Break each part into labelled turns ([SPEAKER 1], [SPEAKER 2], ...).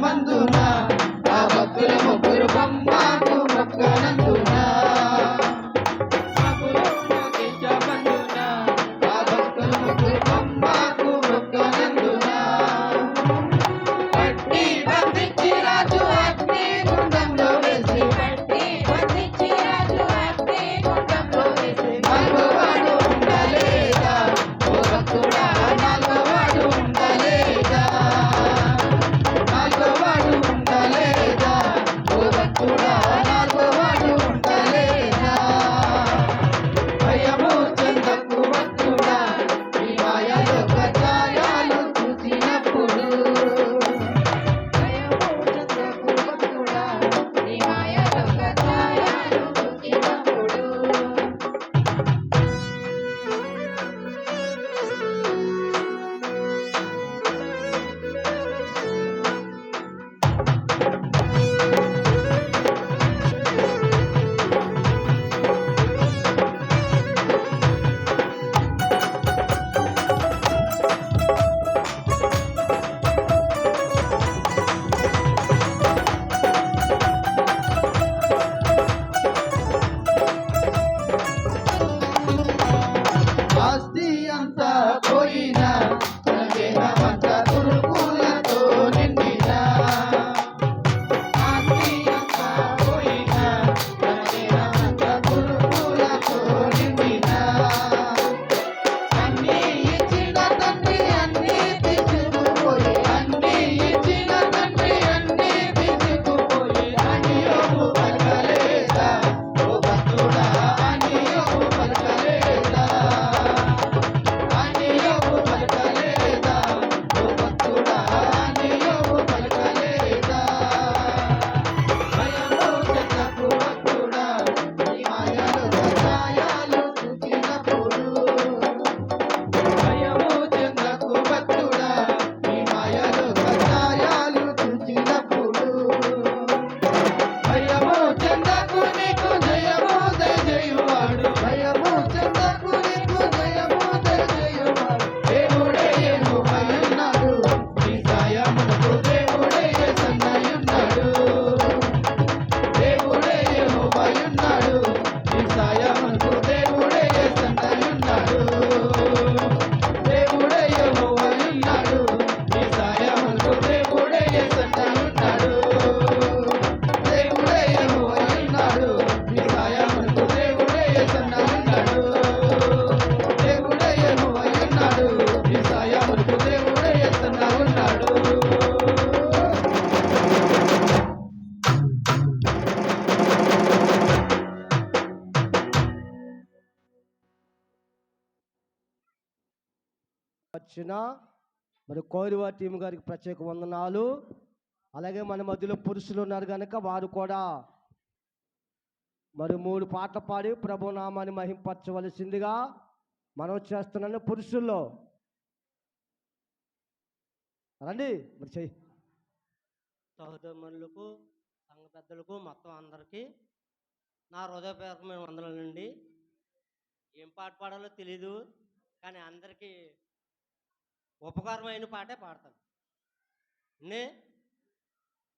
[SPEAKER 1] మందున ఆ భక్తుల ముగ్గురు బొమ్మకు మొక్కనందున
[SPEAKER 2] వచ్చిన మరి కోరివా టీం గారికి ప్రత్యేక వందనాలు. అలాగే మన మధ్యలో పురుషులు ఉన్నారు కనుక వారు కూడా మరి 3 పాటలు పాడి ప్రభు నామాన్ని మహింపరచవలసిందిగా మనం చేస్తున్నాను. పురుషుల్లో రండి మరి చెయ్యి.
[SPEAKER 3] సహోదరులకు సంఘ పెద్దలకు మొత్తం అందరికీ నా హృదయపూర్వకమైన వందనాలండి. ఏం పాట పాడాలో తెలీదు, కానీ అందరికీ ఉపకారమైన పాటే పాడతాను.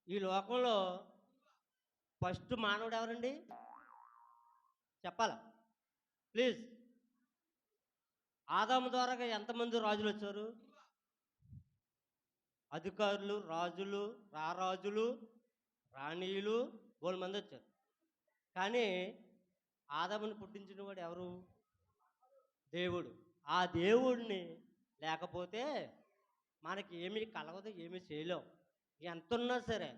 [SPEAKER 3] ఈ లోకంలో ఫస్ట్ మానవుడు ఎవరండి చెప్పాలా ప్లీజ్? ఆదాము ద్వారా ఎంతమంది రాజులు వచ్చారు? అధికారులు, రాజులు, రారాజులు, రాణీలు బోలు మంది వచ్చారు. కానీ ఆదాముని పుట్టించిన వాడు ఎవరు? దేవుడు. ఆ దేవుడిని లేకపోతే మనకి ఏమీ కలగదు, ఏమీ చేయలేం. ఎంతున్నా సరే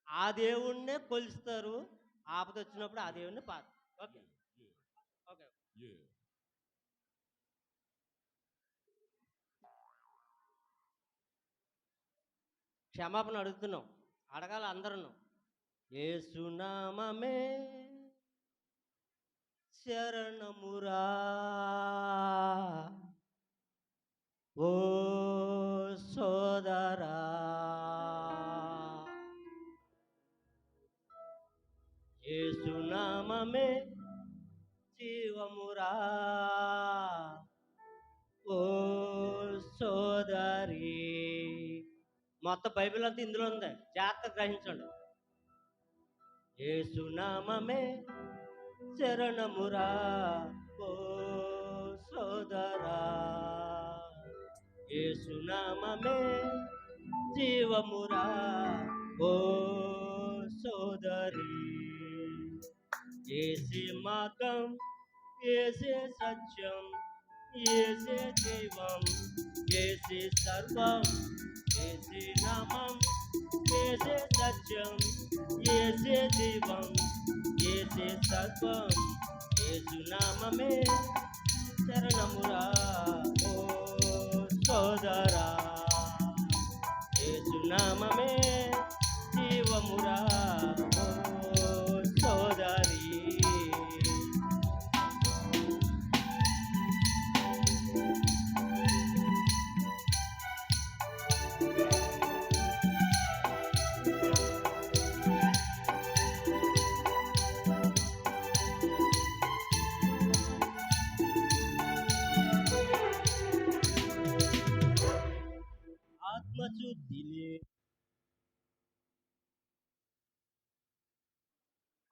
[SPEAKER 3] ఆ దేవుణ్ణే కొలుస్తారు. ఆపద వచ్చినప్పుడు ఆ దేవుణ్ణి పాడు. ఓకే ఓకే క్షమాపణ అడుగుతున్నాం, అడగాలి అందరూ. యేసునామమే శరణమురా ఓ సోదరా, యేసునామమే జీవమురా ఓ సోదరి. మొత్తం బైబిల్ అంతా ఇందులో ఉంది, జాగ్రత్త గ్రహించండి. యేసునామమే శరణమురా ఓ సోదరా, యేసునామమే జీవమురా ఓ సోదరి. యేసే మార్గం, యేసే సత్యం, యేసే జీవం, యేసే సర్వం, యేసే నామం, యేసే సత్యం, యేసే జీవం, యేసే సర్వం, యేసు నామమే శరణమురా ఓ సోదరా, యేసు నామమే జీవమురా ఓ సోదరి.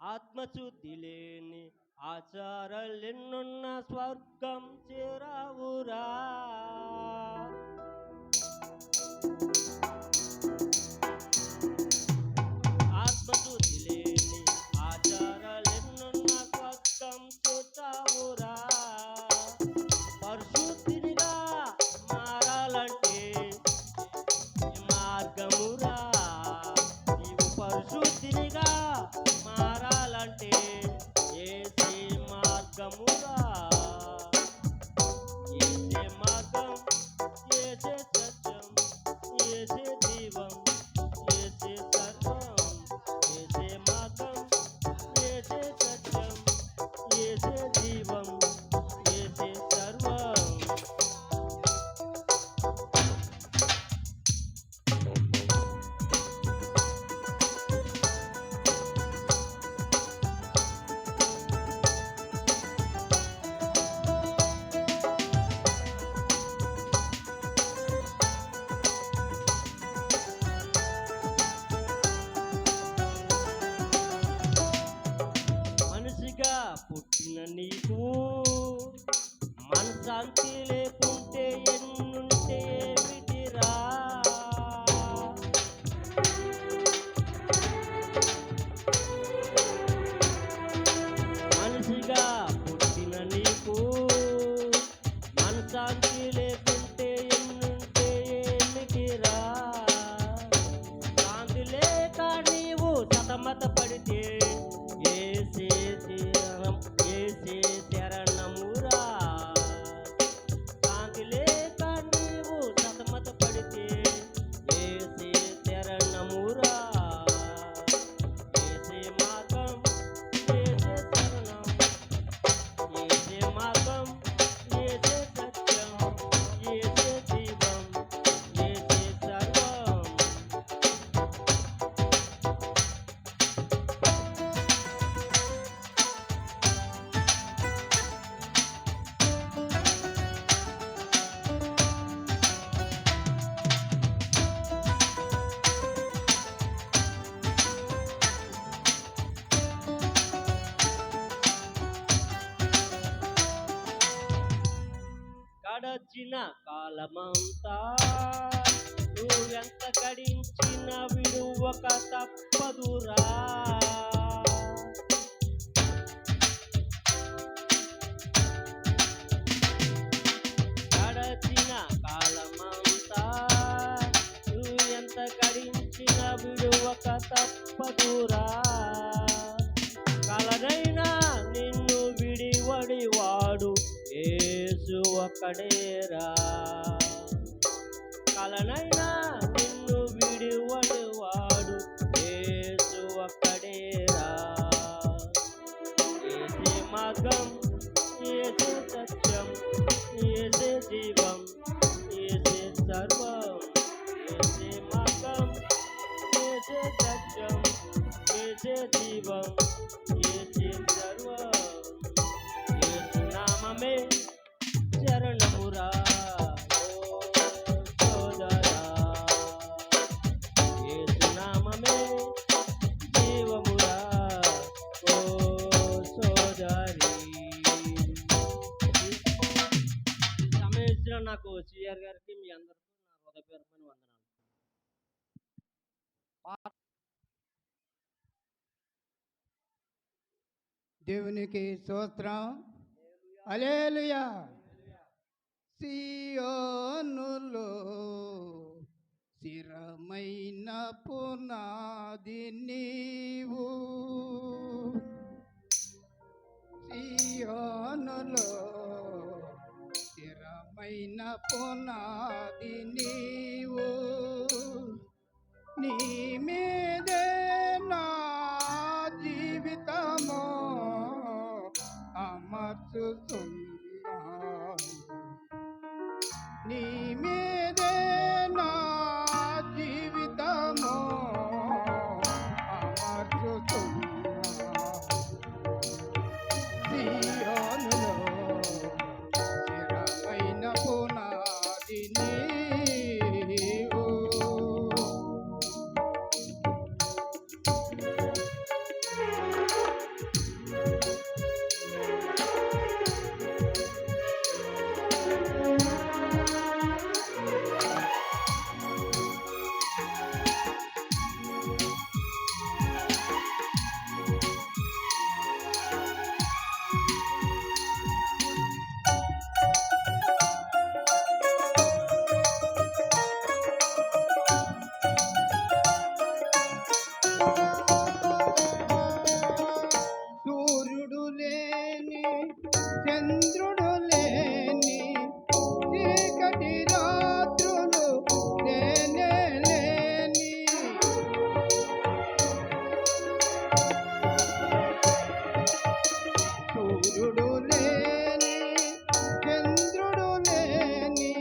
[SPEAKER 3] ఆత్మశుద్ధి లేని ఆచారాలెన్నున్న స్వర్గం చేరావురా. ఆత్మశుద్ధి లేని ఆచారాలెన్నున్న స్వర్గం చేరావురా. పరిశుద్ధినిగా మారాలంటే మార్గమురా, నీవు పరిశుద్ధినిగా మారాలంటే యేసే మార్గమురా. యేసే మార్గం, యేసే సత్యం, యేసే జీవం, యేసే సర్వం, యేసే మార్గం, యేసే సత్యం, యేసే జీవం, యేసే సర్వం. మనిషిగా పుట్టిన నీకు మనశాంతి లేకుంటే ఎన్నుంటే ఏమిటిరా. మనిషిగా పుట్టిన నీకు మనశాంతి లేకుంటే ఎన్నుంటే ఏమిటిరా. శాంతి లేక నీవు సతమత పడితే యేసే శరణమురా. శాంతి లేక నీవు సతమత పడితే యేసే శరణమురా. యేసే మార్గం, యేసే శరణం, యేసే మార్గం, యేసే సత్యం, యేసే జీవం, యేసే సర్వం. గడచిన కాలమంతా నువ్వెంత గడించిన విడువక తప్పదురా. గడచిన కాలమంతా నువ్వెంత గడించిన విడువక తప్పదురా. కలనైనా నిన్ను విడివడి వాడు యేసు ఒక్కడేరా. కలనైనా నిన్ను విడివడి వాడు యేసు ఒక్కడేరా. యేసే మార్గం, యేసే సత్యం, యేసే జీవం, యేసే సర్వం, యేసే మార్గం, యేసే సత్యం, యేసే జీవం, యేసే సర్వం. యేసు నామమే శరణమురా ఓ సోదరా, నాకు సిఆర్ గారికి మీ అందరికీ నా హృదయపూర్వకమైన వందనాలు.
[SPEAKER 1] దేవునికి స్తోత్రం. హల్లెలూయా. సియోనులో స్థిరమైన పునాది నీవు, సియోనులో స్థిరమైన పునాది నీవు, నీ మీదే నా జీవితము అమర్చుతున్నా, నీ మీదే నా జీవితము అమర్చుతున్నా, సియోనులో స్థిరమైన పునాది నీవు. సూర్యుడు లేని చంద్రుడు లేని చీకటి రాత్రులు లేనే లేని, సూర్యుడు లేని చంద్రుడు లేని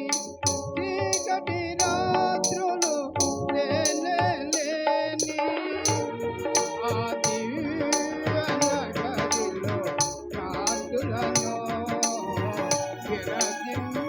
[SPEAKER 1] చీకటి రాత్రులు లేనే లేని, ఆ దివ్య నగరిలో కాంతులను విరజిమ్మ